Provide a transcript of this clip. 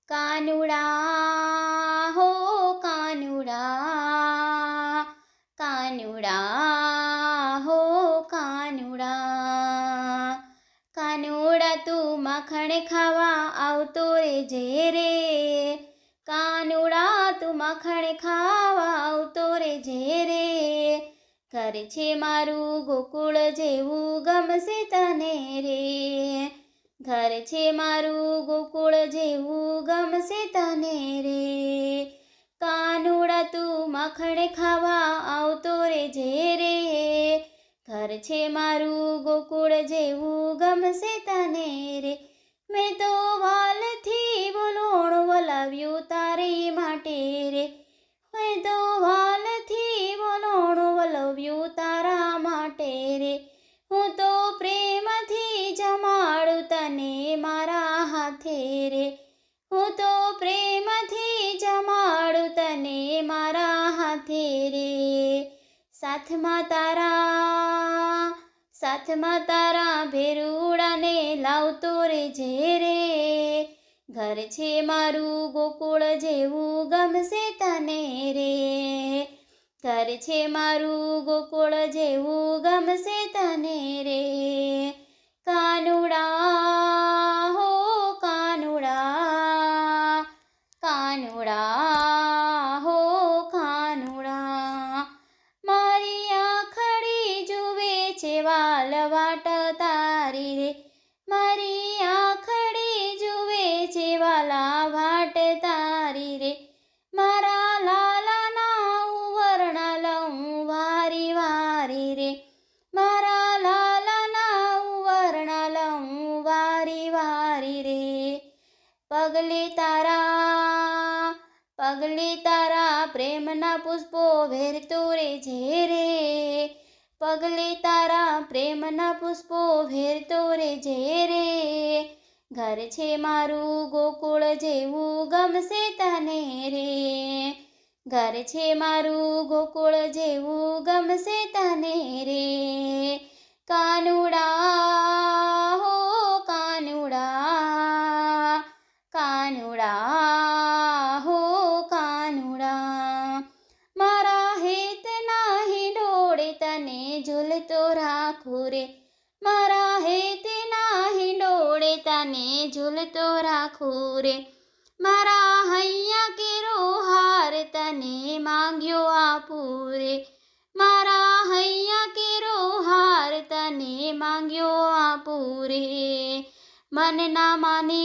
કાનુડા હો કાનુડા, કાનુડા હો કાનુડા, કાનુડા તું માખણ ખાવા આવતો રેજે રે, કાનુડા તું માખણ ખાવા આવતો રેજે રે, ઘર છે મારું ગોકુળ જેવું ગમશે તને રે, ઘર છે મારું ગોકુળ જેવું ગમશે તને રે, કાનુડા તું માખણ ખાવા આવતો રેજે રે, ઘર છે મારું ગોકુળ જેવું ગમશે તને રે, મેં તો વાલથી વલોણું વલાવ્યું તારી માટે રે, મેં તો વાલથી વલોણું વલાવ્યું તારા માટે રે, હું તો પ્રેમથી જમાડું તને મારા હાથે રે, હું તો પ્રેમથી જમાડું તને મારા હાથે રે, સાથમાં તારા ભેરુડાને લાવતો રેજે રે, ઘર છે મારું ગોકુળ જેવું ગમશે તને રે, ઘર છે મારું ગોકુળ જેવું ગમશે તને રે, કાનુડા હો કાનુડા, કાનુડા હો કાનુડા, મારી આંખડી જુએ છે વાલ વાટ તારી રે, મારી આંખડી જુએ છે વાલા વાટ તારી રે, મારા લાલાના ઉવરણા લઉં વારી વારી રે, મારા લાલાના ઉવરણા લઉં વારી વારી રે, પગલે તારા પ્રેમના પુષ્પો વેરતો રેજે રે, પગલે તારા પ્રેમના પુષ્પો વેરતો રેજે રે, ઘર છે મારું ગોકુળ જેવું ગમશે તને રે, ઘર છે મારું ગોકુળ જેવું ગમશે તને રે, કાનુડા હો કાનુડા, કાનુડા હો કાનુડા, મારા હેતના હિંડોળે તને ઝૂલતો રાખું રે, મારા હેતના હિંડોળે તને ઝૂલતો રાખું રે, મારા હૈયા કેરો હાર તને માંગ્યો આપું રે, મારા હૈયા કેરો હાર તને માંગ્યો આપું રે, મન ના માને